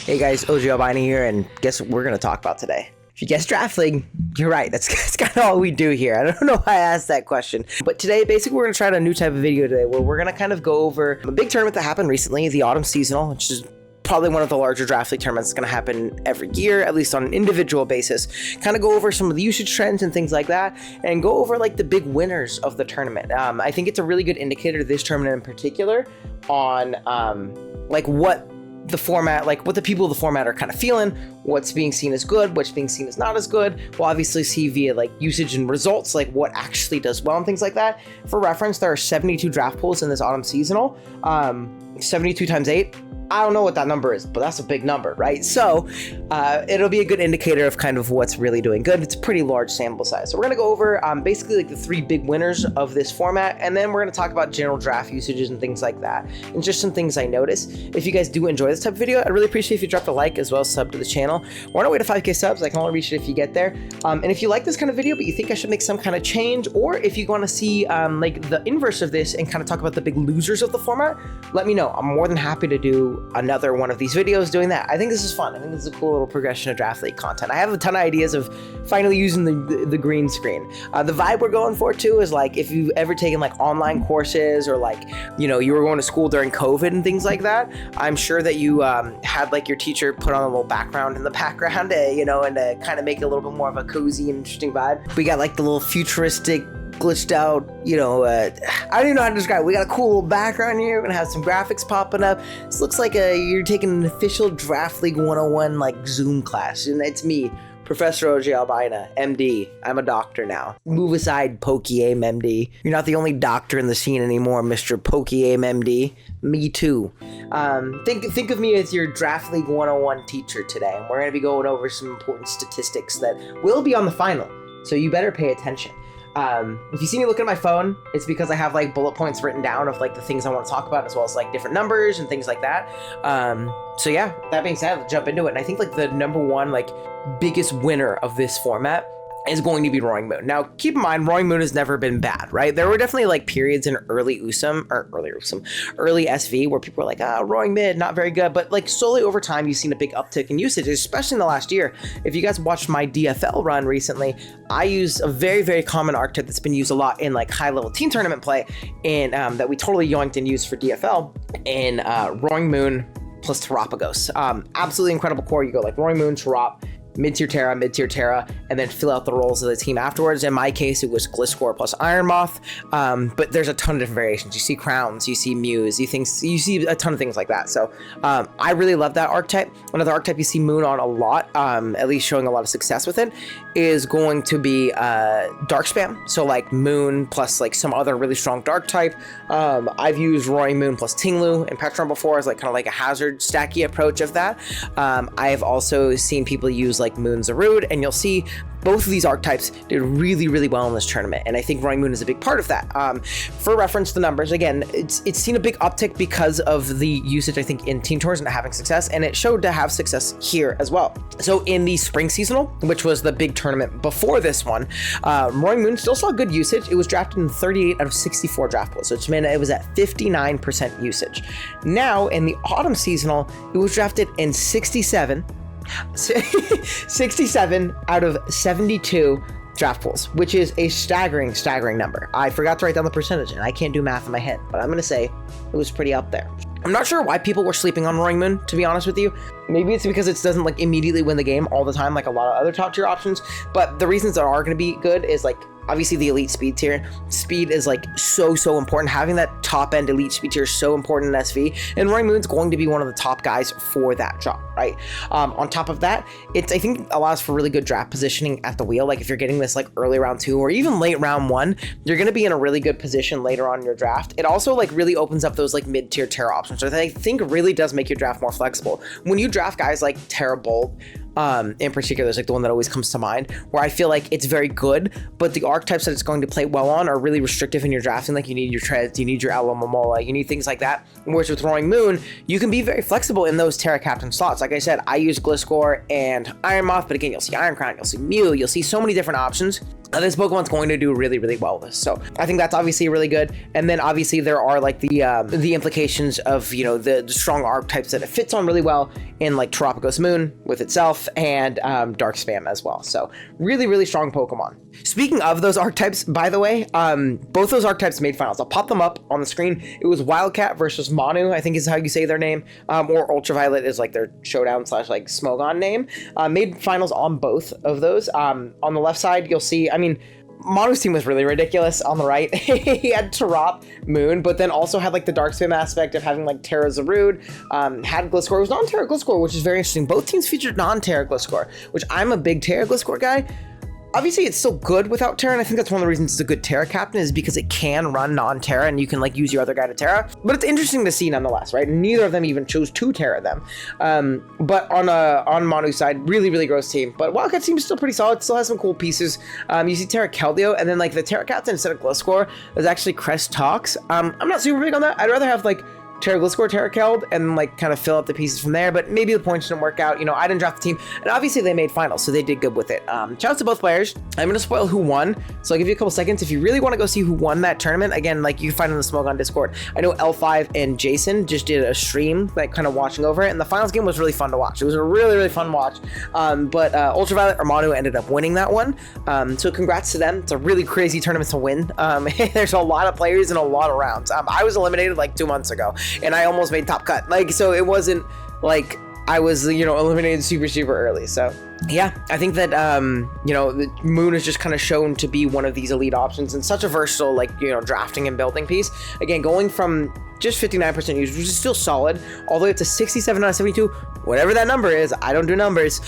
Hey guys, Ogerpon here, and guess what we're going to talk about today? If you guess Draft League, you're right. That's kind of all we do here. I don't know why I asked that question. But today, basically, we're going to try out a new type of video today where we're going to kind of go over a big tournament that happened recently, the Autumn Seasonal, which is probably one of the larger Draft League tournaments that's going to happen every year, at least on an individual basis. Kind of go over some of the usage trends and things like that, and go over like the big winners of the tournament. I think it's a really good indicator, this tournament in particular, on like what the format, like what the people of the format are kind of feeling, what's being seen as good, what's being seen as not as good. We'll obviously see via like usage and results, like what actually does well and things like that. For reference, there are 72 draft pools in this Autumn Seasonal. 72 times 8. I don't know what that number is, but that's a big number, right? So it'll be a good indicator of kind of what's really doing good. It's a pretty large sample size. So we're going to go over basically like the 3 big winners of this format, and then we're going to talk about general draft usages and things like that, and just some things I noticed. If you guys do enjoy this type of video, I'd really appreciate if you drop a like as well as sub to the channel. We're on our way to 5K subs. I can only reach it if you get there. And if you like this kind of video, but you think I should make some kind of change, or if you want to see like the inverse of this and kind of talk about the big losers of the format, let me know. I'm more than happy to do another one of these videos doing that. I think this is fun. I think this is a cool little progression of Draft League content. I have a ton of ideas of finally using the green screen. The vibe we're going for too is like if you've ever taken like online courses, or like, you know, you were going to school during COVID and things like that, I'm sure that you had like your teacher put on a little background in the background, you know, and to kind of make it a little bit more of a cozy and interesting vibe. We got like the little futuristic glitched out, you know, I don't even know how to describe it. We got a cool little background here. We're gonna have some graphics popping up. This looks like you're taking an official Draft League 101 like Zoom class, and it's me, Professor Ogerpon, MD. I'm a doctor now. Move aside, Pokémon MD. You're not the only doctor in the scene anymore, Mr. Pokémon MD. Me too. Think of me as your Draft League 101 teacher today, and we're gonna be going over some important statistics that will be on the final, so you better pay attention. If you see me looking at my phone, it's because I have like bullet points written down of like the things I want to talk about, as well as like different numbers and things like that. So yeah, that being said, let's jump into it. And I think like the number one, like biggest winner of this format is going to be Roaring Moon. Now, keep in mind, Roaring Moon has never been bad, right? There were definitely like periods in early SV where people were like, Roaring Mid, not very good. But like slowly over time, you've seen a big uptick in usage, especially in the last year. If you guys watched my DFL run recently, I used a very, very common archetype that's been used a lot in like high level team tournament play, and that we totally yoinked and used for DFL in Roaring Moon plus Terapagos. Absolutely incredible core. You go like Roaring Moon, Terap, mid-tier Tera, and then fill out the roles of the team afterwards. In my case, it was Gliscor plus Iron Moth, but there's a ton of different variations. You see Crowns, you see Muse, you see a ton of things like that. So I really love that archetype. Another archetype you see Moon on a lot, at least showing a lot of success with it, is going to be Dark Spam. So like Moon plus like some other really strong Dark type. I've used Roaring Moon plus Tinglu and Petron before as like kind of like a hazard stacky approach of that. I have also seen people use like Moon Zarude, and you'll see both of these archetypes did really, really well in this tournament, and I think Roaring Moon is a big part of that. For reference, the numbers, again, it's seen a big uptick because of the usage, I think, in team tours and having success, and it showed to have success here as well. So in the Spring Seasonal, which was the big tournament before this one, Roaring Moon still saw good usage. It was drafted in 38 out of 64 draft pools, which meant it was at 59% usage. Now, in the Autumn Seasonal, it was drafted in 67 out of 72 draft pools, which is a staggering number. I forgot to write down the percentage, and I can't do math in my head, but I'm gonna say it was pretty up there. I'm not sure why people were sleeping on Roaring Moon, to be honest with you. Maybe it's because it doesn't like immediately win the game all the time like a lot of other top tier options, but the reasons that are going to be good is like obviously the elite speed tier. Speed is like so important. Having that top end elite speed tier is so important in SV, and Roaring Moon's going to be one of the top guys for that job, right? On top of that, I think allows for really good draft positioning at the wheel. Like if you're getting this like early round 2 or even late round 1, you're going to be in a really good position later on in your draft. It also like really opens up those like mid-tier Tera options, which I think really does make your draft more flexible. When you draft guys like Tera Bolt, in particular is like the one that always comes to mind, where I feel like it's very good, but the archetypes that it's going to play well on are really restrictive in your drafting. Like you need your Treads, you need your Alamomola, you need things like that. Whereas with Roaring Moon, you can be very flexible in those Tera Captain slots. Like I said, I use Gliscor and Iron Moth, but again, you'll see Iron Crown, you'll see Mew, you'll see so many different options. this Pokemon's going to do really, really well with this. So I think that's obviously really good. And then obviously there are like the implications of, you know, the strong archetypes that it fits on really well in like Terapagos Moon with itself and Dark Spam as well. So really, really strong Pokemon. Speaking of those archetypes, by the way, both those archetypes made finals. I'll pop them up on the screen. It was Wildcat versus Manu, I think is how you say their name, or Ultraviolet is like their showdown / like Smogon name. Made finals on both of those. On the left side, you'll see, I mean, Manu's team was really ridiculous on the right. He had Terap Moon, but then also had like the Dark Spam aspect of having like Tera Zarude, had Gliscor. It was non-Tera Gliscor, which is very interesting. Both teams featured non-Tera Gliscor, which I'm a big Tera Gliscor guy. Obviously, it's still good without Tera, and I think that's one of the reasons it's a good Tera captain is because it can run non-Tera, and you can like use your other guy to Tera. But it's interesting to see nonetheless, right? Neither of them even chose to Tera them. But on Manu's side, really, really gross team. But Wildcat's team is still pretty solid. Still has some cool pieces. You see Tera Keldeo, and then like the Tera captain instead of Gliscor is actually Crest Talks. I'm not super big on that. I'd rather have like Tera Gliscor, Tera Keld, and like kind of fill out the pieces from there, but maybe the points didn't work out. You know, I didn't draft the team, and obviously they made finals, so they did good with it. Shout out to both players. I'm gonna spoil who won, so I'll give you a couple seconds. If you really want to go see who won that tournament, again, like you can find on the Smoke on Discord. I know L5 and Jason just did a stream, like kind of watching over it, and the finals game was really fun to watch. It was a really, really fun watch. But Ultraviolet or Manu ended up winning that one. So congrats to them. It's a really crazy tournament to win. There's a lot of players and a lot of rounds. I was eliminated like 2 months ago, and I almost made top cut, like, so it wasn't like I was, you know, eliminated super early. So yeah, I think that you know, the Moon is just kind of shown to be one of these elite options and such a versatile, like, you know, drafting and building piece. Again, going from just 59% used, which is still solid, all the way up to 67 out of 72, whatever that number is, I don't do numbers,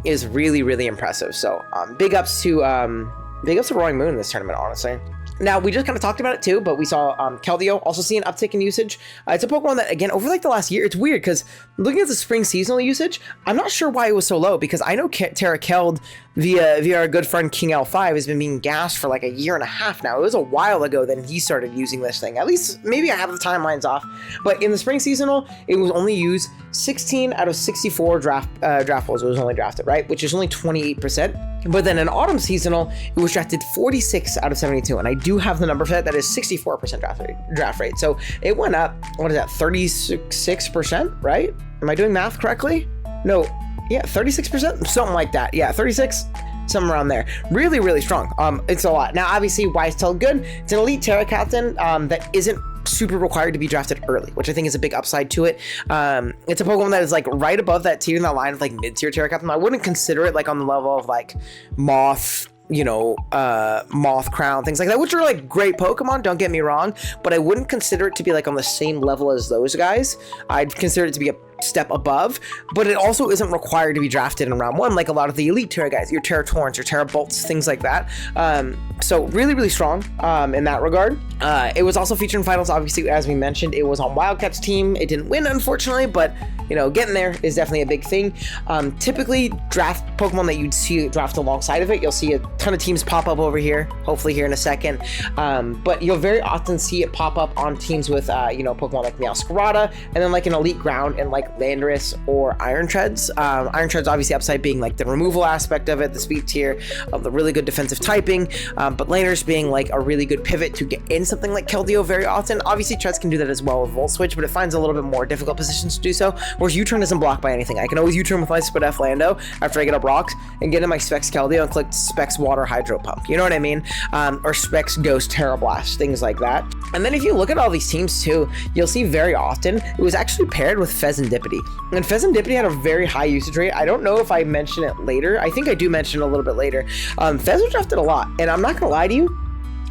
is really impressive. So big ups to Roaring Moon in this tournament, honestly. Now, we just kind of talked about it too, but we saw Keldeo also see an uptick in usage. It's a Pokemon that, again, over like the last year, it's weird because looking at the spring seasonal usage, I'm not sure why it was so low, because I know Tera Keld via our good friend King L5 has been being gassed for like a year and a half now. It was a while ago that he started using this thing. At least maybe I have the timelines off, but in the spring seasonal, it was only used 16 out of 64 draft balls. It was only drafted, right? Which is only 28%. But then in autumn seasonal, it was drafted 46 out of 72. And I do have the number for that. That is 64% draft rate. So it went up, what is that, 36%, right? Am I doing math correctly? No, yeah, 36%, something like that. Yeah, 36, something around there. Really strong. It's a lot. Now, obviously, why it's still good? It's an elite Tera captain that isn't super required to be drafted early, which I think is a big upside to it. It's a Pokemon that is like right above that tier in that line of like mid-tier Tera captain. I wouldn't consider it like on the level of like Moth, you know, Moth Crown, things like that, which are like great Pokemon, don't get me wrong, but I wouldn't consider it to be like on the same level as those guys. I'd consider it to be a step above, but it also isn't required to be drafted in round 1 like a lot of the elite Tera guys, your Tera Torrents, your Tera Bolts, things like that. So really strong in that regard. It was also featured in finals, obviously, as we mentioned. It was on Wildcat's team. It didn't win, unfortunately, but you know, getting there is definitely a big thing. Typically, draft Pokemon that you'd see draft alongside of it, you'll see a ton of teams pop up over here, hopefully here in a second. But you'll very often see it pop up on teams with, you know, Pokemon like Meowscarada, and then like an elite ground and like Landorus or Iron Treads. Iron Treads obviously upside being like the removal aspect of it, the speed tier of the really good defensive typing, but Landorus being like a really good pivot to get in something like Keldeo very often. Obviously, Treads can do that as well with Volt Switch, but it finds a little bit more difficult positions to do so, whereas U-Turn isn't blocked by anything. I can always U-Turn with my Split F Lando after I get up rocks and get in my Specs Keldeo and click Specs Water Hydro Pump. You know what I mean? Or Specs Ghost Terra Blast, things like that. And then if you look at all these teams too, you'll see very often it was actually paired with Fezandipity. And Fezandipity had a very high usage rate. I don't know if I mention it later. I think I do mention it a little bit later. Fez was drafted a lot, and I'm not gonna lie to you,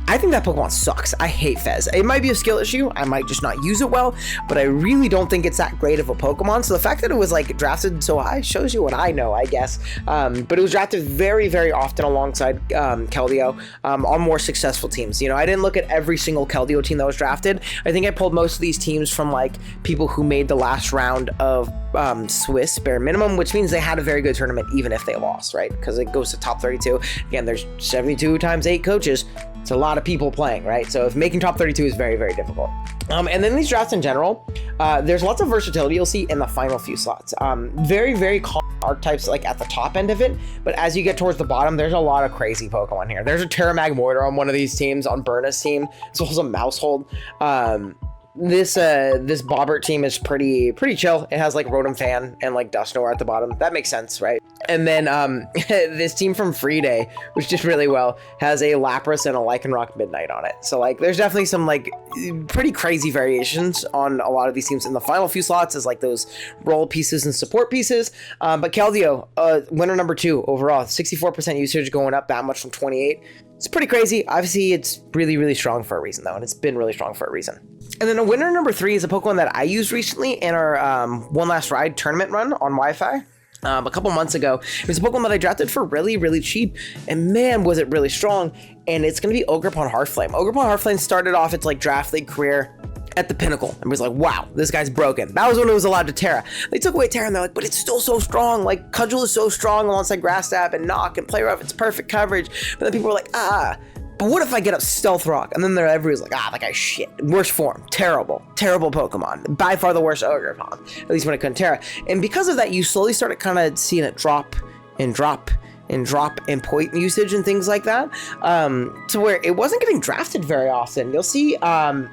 I think that Pokemon sucks. I hate Fez. It might be a skill issue. I might just not use it well, but I really don't think it's that great of a Pokemon. So the fact that it was like drafted so high shows you what I know, I guess. But it was drafted very often alongside Keldeo on more successful teams. You know, I didn't look at every single Keldeo team that was drafted. I think I pulled most of these teams from like people who made the last round of Swiss bare minimum, which means they had a very good tournament even if they lost, right? Because it goes to top 32. Again, there's 72 times 8 coaches. It's a lot of people playing, right? So if making top 32 is very, very difficult. And then these drafts in general, there's lots of versatility you'll see in the final few slots. Very, very common archetypes like at the top end of it, but as you get towards the bottom, there's a lot of crazy Pokemon here. There's a Tera Magmortar on one of these teams, on Burna's team. It's also a Mousehold. This Bobbert team is pretty chill. It has like Rotom Fan and like Dusknoir at the bottom. That makes sense, right? And then this team from Free Day, which did really well, has a Lapras and a Lycanroc Midnight on it. So like there's definitely some like pretty crazy variations on a lot of these teams in the final few slots as like those role pieces and support pieces. But Keldeo, winner number 2 overall, 64% usage, going up that much from 28. It's pretty crazy. Obviously, it's really, really strong for a reason, though, and it's been really strong for a reason. And then a winner number 3 is a Pokemon that I used recently in our One Last Ride tournament run on Wi-Fi a couple months ago. It was a Pokemon that I drafted for really, really cheap, and man, was it really strong. And it's going to be Ogerpon Hearthflame. Ogerpon Hearthflame started off its like draft league career at the pinnacle and was like, wow, this guy's broken. That was when it was allowed to Tera. They took away Tera and they're like, but it's still so strong. Like Cudgel is so strong alongside Grass Stab and Knock and Play Rough. It's perfect coverage. But then people were like, but what if I get up Stealth Rock? And then everybody's like, that guy's shit. Worst form. Terrible Pokemon. By far the worst Ogerpon. At least when it couldn't Tera. And because of that, you slowly started kind of seeing it drop in point usage and things like that, to where it wasn't getting drafted very often. You'll see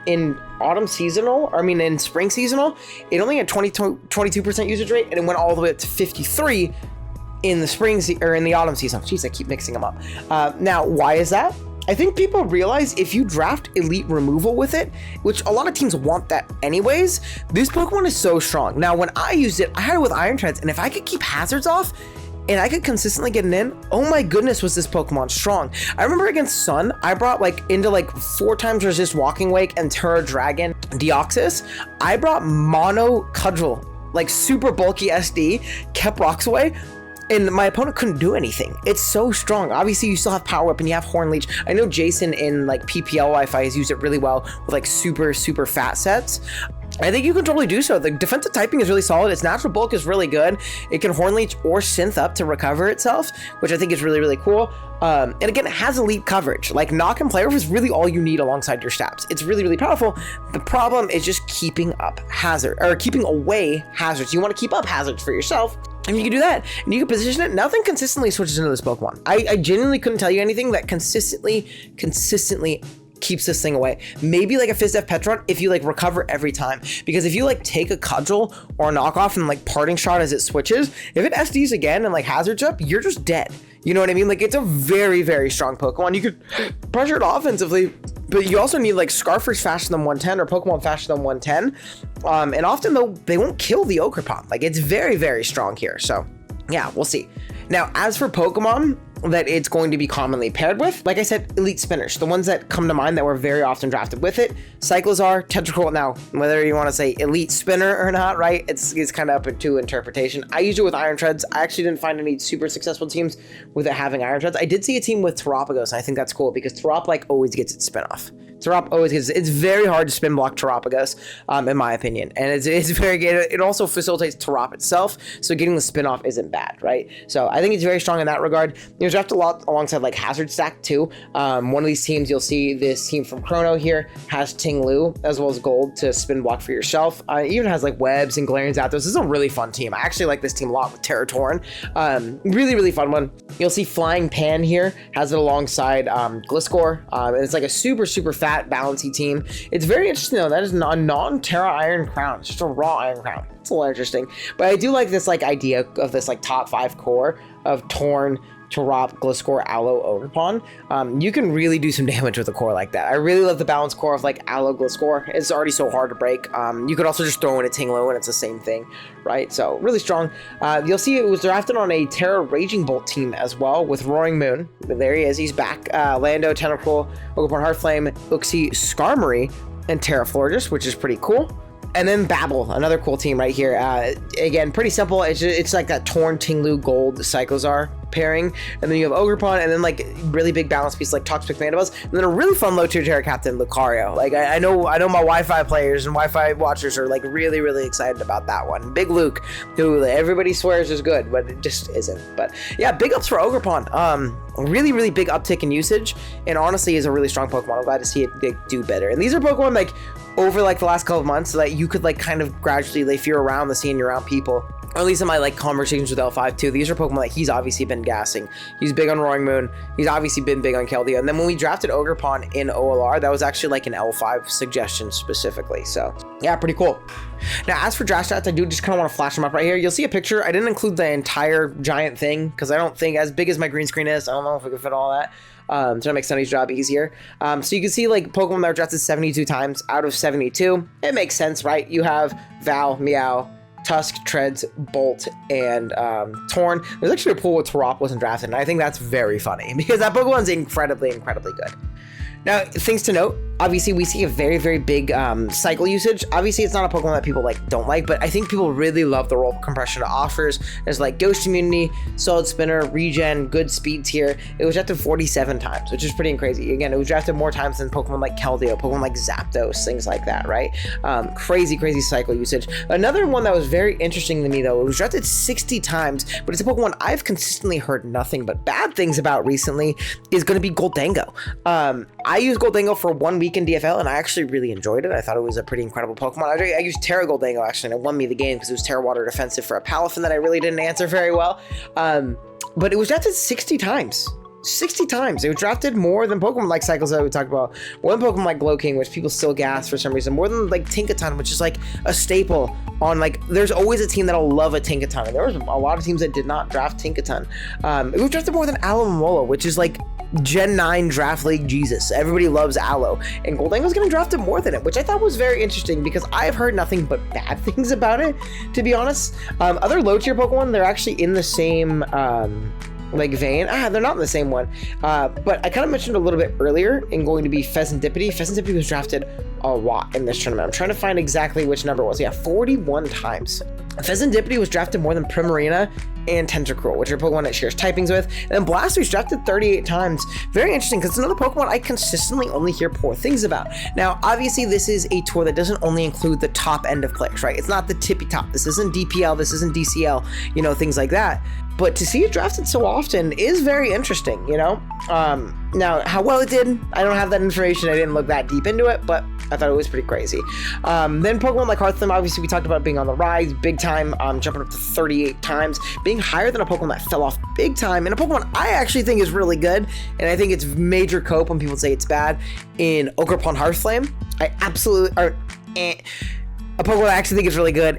in in spring seasonal, it only had 22% usage rate, and it went all the way up to 53 in the spring or in the autumn season. Jeez, I keep mixing them up. Now, why is that? I think people realize if you draft elite removal with it, which a lot of teams want that anyways, this Pokemon is so strong. Now, when I used it, I had it with Iron Treads, and if I could keep hazards off, and I could consistently get it in, oh my goodness, was this Pokemon strong. I remember against Sun, I brought into 4 times resist Walking Wake and Terra Dragon Deoxys. I brought Mono Cudgel, like super bulky SD, kept rocks away, and my opponent couldn't do anything. It's so strong. Obviously, you still have Power Whip and you have Horn Leech. I know Jason in PPL Wi-Fi has used it really well with super fat sets. I think you can totally do so. The defensive typing is really solid. Its natural bulk is really good. It can Horn Leech or Synth up to recover itself, which I think is really, really cool. And again, it has elite coverage. Like Knock and Play Rough is really all you need alongside your stabs. It's really, really powerful. The problem is just keeping away hazards. You want to keep up hazards for yourself. And you can do that, and you can position it. Nothing consistently switches into this Pokemon. I genuinely couldn't tell you anything that consistently keeps this thing away. Maybe like a Fizdef Petron if you recover every time, because if you take a Cudgel or a Knockoff and Parting Shot as it switches, if it SDs again and hazards up, you're just dead. You know what I mean? It's a very, very strong Pokemon. You could pressure it offensively, but you also need Scarfers faster than 110 or Pokemon faster than 110. And often though, they won't kill the Ogerpon. It's very, very strong here. So yeah, we'll see. Now, as for Pokemon that it's going to be commonly paired with, like I said, elite spinners, the ones that come to mind that were very often drafted with it: Cyclizar, Tentacruel. Now, whether you want to say elite spinner or not, right, it's kind of up to interpretation. I used it with Iron Treads. I actually didn't find any super successful teams with it having Iron Treads. I did see a team with Terapagos, and I think that's cool because Terap always gets its spin off. Terap always gets, it's very hard to spin block Terapagos, in my opinion, and it's very good. It also facilitates Terap itself, so getting the spin off isn't bad, right? So I think it's very strong in that regard. You draft a lot alongside Hazard Stack too. One of these teams, you'll see this team from Chrono here has Ting Lu as well as Gold to spin block for yourself. It even has Webs and Galarians out. This is a really fun team. I actually like this team a lot with Terratoran. Really, really fun one. You'll see Flying Pan here has it alongside Gliscor, and it's a super fat balancey team. It's very interesting though. That is a non-Terra Iron Crown. It's just a raw Iron Crown. It's a little interesting, but I do like this idea of this top 5 core of Torn, Terap, Gliscor, Aloe, Ogerpon. You can really do some damage with a core like that. I really love the balanced core of Aloe, Gliscor. It's already so hard to break. You could also just throw in a Tinglu and it's the same thing, right? So really strong. You'll see it was drafted on a Terra Raging Bolt team as well with Roaring Moon. There he is. He's back. Lando, Tentacruel, Ogerpon Hearthflame, Uxie, Skarmory, and Terra Florges, which is pretty cool. And then Babel, another cool team right here. Again, pretty simple. It's that Torn, Tinglu, Gold, Cyclizar. pairing, and then you have Ogerpon, and then like really big balance piece like Toxic Mandibuzz, and then a really fun low tier Tera captain, Lucario. Like I know my Wi-Fi players and Wi-Fi watchers are like really excited about that one. Big Luke, who everybody swears is good, but it just isn't. But yeah, big ups for Ogerpon. Really big uptick in usage, and honestly is a really strong Pokemon. I'm glad to see it do better. And these are Pokemon like over like the last couple of months that you could like kind of gradually, if you're around the scene, you're around people, or at least in my like conversations with L5 too, these are Pokemon that he's obviously been gassing. He's big on Roaring Moon. He's obviously been big on Keldeo. And then when we drafted Ogerpon in OLR, that was actually like an L5 suggestion specifically. So yeah, pretty cool. Now, as for draft stats, I do just kind of want to flash them up right here. You'll see a picture. I didn't include the entire giant thing because I don't think, as big as my green screen is, I don't know if we can fit all that. To make Sunny's job easier. So you can see like Pokemon that were drafted 72 times out of 72. It makes sense, right? You have Val, Meow, Tusk, Treads, Bolt, and Torn. There's actually a pool where Tarop wasn't drafted, and I think that's very funny because that Pokemon's incredibly good. Now, things to note, obviously we see a very big cycle usage. Obviously it's not a Pokemon that people like don't like, but I think people really love the roll compression it offers. There's like Ghost Immunity, Solid Spinner, Regen, good speed tier. It was drafted 47 times, which is pretty crazy. Again, it was drafted more times than Pokemon like Keldeo, Pokemon like Zapdos, things like that, right? Crazy cycle usage. Another one that was very interesting to me though, it was drafted 60 times, but it's a Pokemon I've consistently heard nothing but bad things about recently, is going to be Goldango. I used Goldango for 1 week in DFL, and I actually really enjoyed it. I thought it was a pretty incredible Pokemon. I used Tera Goldango, actually, and it won me the game because it was Tera Water Defensive for a Palafin that I really didn't answer very well. But it was drafted 60 times. 60 times. It was drafted more than Pokemon like cycles that we talked about. More than Pokemon like Glowking, which people still gas for some reason. More than like Tinkaton, which is like a staple on like, there's always a team that'll love a Tinkaton. And there was a lot of teams that did not draft Tinkaton. It was drafted more than Alomomola, which is like Gen 9 Draft League Jesus. Everybody loves Aloe. And Goldango's getting drafted more than it, which I thought was very interesting because I've heard nothing but bad things about it, to be honest. Other low tier Pokemon, they're actually in the same like vein. They're not in the same one. But I kind of mentioned a little bit earlier in going to be Pheasantipity. Pheasantipity was drafted a lot in this tournament. I'm trying to find exactly which number it was. Yeah, 41 times. Pheasantipity was drafted more than Primarina and Tentacruel, which are Pokemon it shares typings with. And then Blastoise drafted 38 times. Very interesting, because it's another Pokemon I consistently only hear poor things about. Now, obviously, this is a tour that doesn't only include the top end of players, right? It's not the tippy top. This isn't DPL, this isn't DCL, you know, things like that. But to see it drafted so often is very interesting, you know? Now, how well it did, I don't have that information. I didn't look that deep into it, but I thought it was pretty crazy. Then Pokemon like Hearthflame, obviously we talked about being on the rise big time, jumping up to 38 times, being higher than a Pokemon that fell off big time, and a Pokemon I actually think is really good, and I think it's major cope when people say it's bad, in Ogerpon Hearthflame. I absolutely... A Pokemon I actually think is really good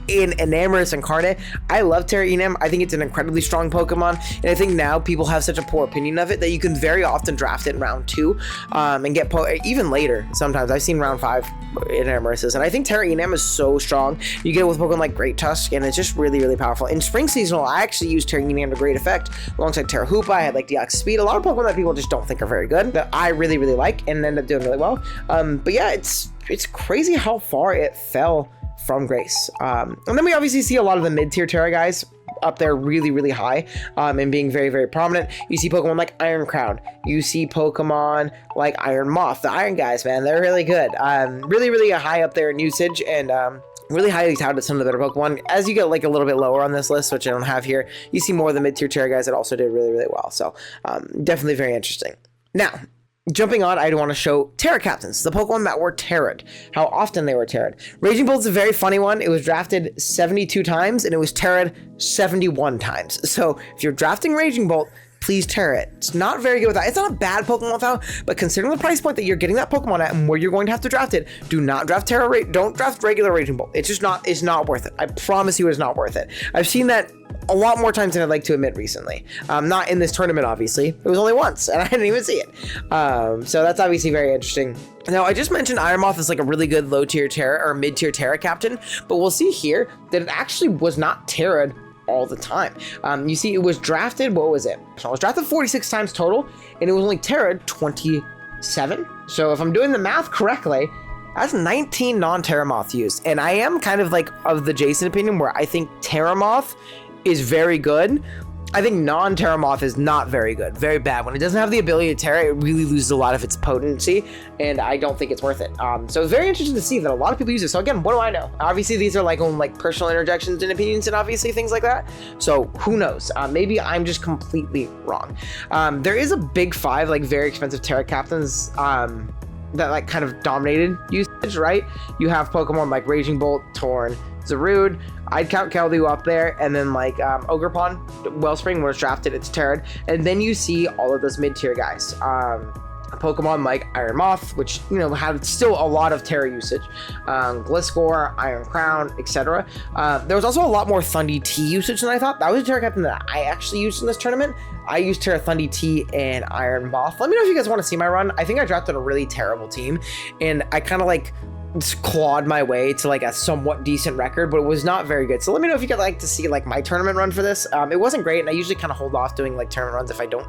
in Enamorus Incarnate. I love Tera Enam. I think it's an incredibly strong Pokemon, and I think now people have such a poor opinion of it that you can very often draft it in round 2 and get even later. Sometimes I've seen round 5 Enamoruses, and I think Tera Enam is so strong. You get it with Pokemon like Great Tusk, and it's just really powerful. In Spring Seasonal, I actually used Tera Enam to great effect alongside Terra Hoopa. I had like Deoxys Speed, a lot of Pokemon that people just don't think are very good that I really like and end up doing really well. But yeah, it's crazy how far it fell from Grace. And then we obviously see a lot of the mid-tier Tera guys up there really high and being very prominent. You see Pokemon like Iron Crown. You see Pokemon like Iron Moth. The Iron guys, man, they're really good. Really high up there in usage, and really highly touted some of the better Pokemon. As you get like a little bit lower on this list, which I don't have here, you see more of the mid-tier Tera guys that also did really well. So definitely very interesting. Now, jumping on, I want to show Tera captains, the Pokemon that were Tera'd, how often they were Tera'd. Raging Bolt's a very funny one. It was drafted 72 times, and it was Tera'd 71 times. So if you're drafting Raging Bolt, please Tera it. It's not very good without. It's not a bad Pokemon without, but considering the price point that you're getting that Pokemon at and where you're going to have to draft it, do not draft Tera. Don't draft regular Raging Bolt. It's just not. It's not worth it. I promise you, it's not worth it. I've seen that a lot more times than I'd like to admit recently. Not in this tournament, obviously. It was only once, and I didn't even see it. So that's obviously very interesting. Now, I just mentioned Iron Moth is like a really good low-tier Tera or mid-tier Tera captain, but we'll see here that it actually was not Tera'd all the time. You see, it was drafted, what was it? So it was drafted 46 times total, and it was only Tera'd 27. So if I'm doing the math correctly, that's 19 non-Teramoth used. And I am kind of like of the Jason opinion where I think Teramoth is very good. I think non-Tera Moth is not very good, very bad. When it doesn't have the ability to Tera, it really loses a lot of its potency, and I don't think it's worth it. So it's very interesting to see that a lot of people use it. So again, what do I know? Obviously, these are like on like personal interjections and opinions, and obviously things like that. So who knows? Maybe I'm just completely wrong. There is a big 5 like very expensive Tera captains that like kind of dominated usage, right? You have Pokemon like Raging Bolt, Torn, Zarude. I'd count Keldeo up there, and then like Ogerpon, Wellspring, when it's drafted, it's Terran, and then you see all of those mid-tier guys. Pokemon like Iron Moth, which, you know, had still a lot of Tera usage, Gliscor, Iron Crown, etc. There was also a lot more Thundy T usage than I thought. That was a Tera captain that I actually used in this tournament. I used Tera Thundy T and Iron Moth. Let me know if you guys want to see my run. I think I drafted a really terrible team, and I kind of like just clawed my way to like a somewhat decent record, but it was not very good. So let me know if you could like to see like my tournament run for this. It wasn't great, and I usually kind of hold off doing like tournament runs if I don't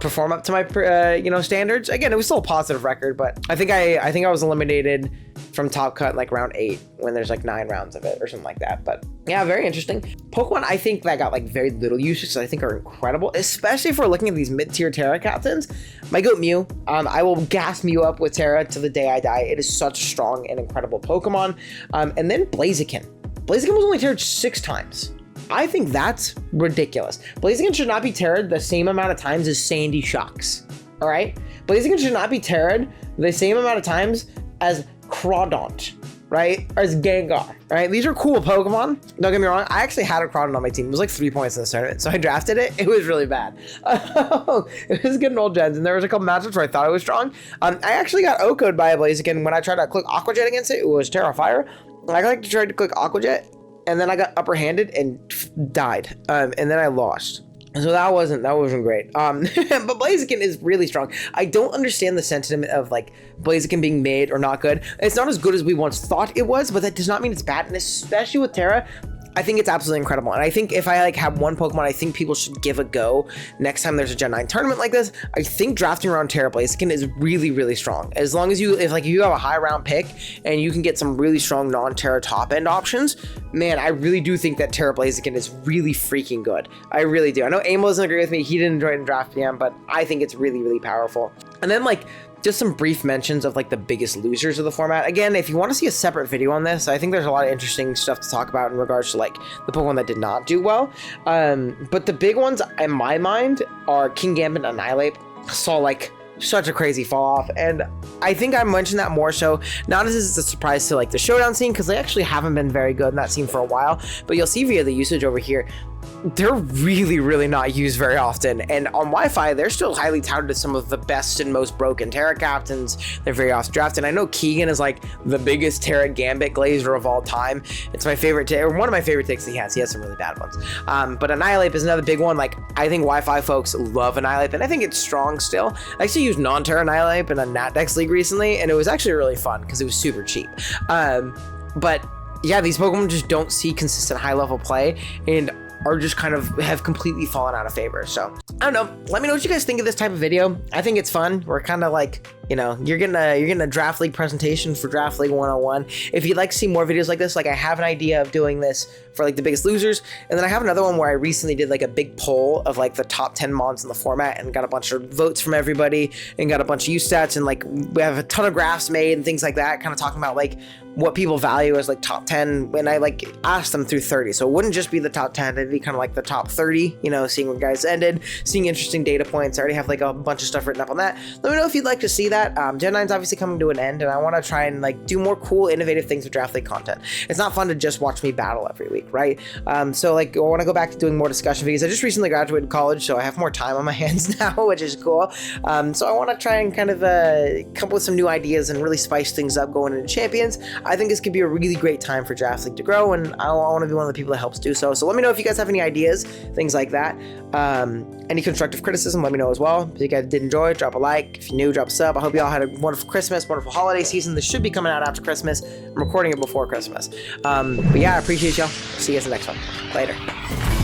perform up to my you know, standards. Again, it was still a positive record, but I think I was eliminated from top cut like round 8 when there's like 9 rounds of it or something like that. But yeah, very interesting. Pokemon I think that got like very little usage, so I think are incredible, especially if we're looking at these mid-tier Tera captains. My goat Mew, I will gas Mew up with Tera to the day I die. It is such a strong and incredible Pokemon. And then Blaziken. Blaziken was only Tera'd 6 times. I think that's ridiculous. Blaziken should not be Tera'd the same amount of times as Sandy Shocks. All right? Blaziken should not be Tera'd the same amount of times as Crawdaunt, right? Or as Gengar, right? These are cool Pokemon. Don't get me wrong. I actually had a Crawdaunt on my team. It was like 3 points in the tournament, so I drafted it. It was really bad. It was getting old gens, and there was a couple matchups where I thought it was strong. I actually got OHKO'd by a Blaziken. When I tried to click Aqua Jet against it, it was Tera Fire. I like to try to click Aqua Jet, and then I got upper-handed and died, and then I lost. So that wasn't great. But Blaziken is really strong. I don't understand the sentiment of like Blaziken being made or not good. It's not as good as we once thought it was, but that does not mean it's bad. And especially with Tera, I think it's absolutely incredible. And I think if I like have one Pokemon I think people should give a go next time there's a Gen 9 tournament like this, I think drafting around Tera Blaziken is really, really strong. As long as if you have a high round pick and you can get some really strong non-Tera top end options, man, I really do think that Tera Blaziken is really freaking good. I really do. I know Amo doesn't agree with me. He didn't enjoy it in Draft PM, but I think it's really, really powerful. And then like just some brief mentions of like the biggest losers of the format. Again, if you want to see a separate video on this, I think there's a lot of interesting stuff to talk about in regards to like the Pokemon that did not do well. But the big ones in my mind are King Gambit and Annihilate. Saw like such a crazy fall off, and I think I mentioned that more so not as it's a surprise to like the showdown scene, because they actually haven't been very good in that scene for a while, but you'll see via the usage over here, they're really, really not used very often. And on Wi-Fi, they're still highly touted as some of the best and most broken Tera captains. They're very often drafted. I know Keegan is like the biggest Tera Gambit glazer of all time. It's my favorite, or one of my favorite takes he has. He has some really bad ones. But Annihilate is another big one. Like, I think Wi-Fi folks love Annihilate, and I think it's strong still. I actually used non-Tera Annihilate in a NatDex league recently, and it was actually really fun because it was super cheap. But yeah, these Pokemon just don't see consistent high-level play, and are just kind of have completely fallen out of favor. So I don't know, let me know what you guys think of this type of video. I think it's fun. We're kind of like, you know, you're getting a draft league presentation for Draft League 101. If you'd like to see more videos like this, like I have an idea of doing this for like the biggest losers, and then I have another one where I recently did like a big poll of like the top 10 mons in the format and got a bunch of votes from everybody and got a bunch of use stats, and like we have a ton of graphs made and things like that, kind of talking about like what people value as like top 10, and I like asked them through 30, so it wouldn't just be the top 10, it'd be kind of like the top 30, you know, seeing where guys ended, seeing interesting data points. I already have like a bunch of stuff written up on that. Let me know if you'd like to see that. Gen 9's obviously coming to an end, and I want to try and like do more cool, innovative things with Draft League content. It's not fun to just watch me battle every week, right? So like I want to go back to doing more discussion videos. I just recently graduated college, so I have more time on my hands now, which is cool. So I want to try and kind of come up with some new ideas and really spice things up going into Champions. I think this could be a really great time for Draft League to grow, and I want to be one of the people that helps do so. So let me know if you guys have any ideas, things like that. Any constructive criticism, let me know as well. If you guys did enjoy, drop a like. If you're new, drop a sub. I hope you all had a wonderful Christmas, wonderful holiday season. This should be coming out after Christmas. I'm recording it before Christmas. But yeah, I appreciate y'all. See you guys in the next one. Later.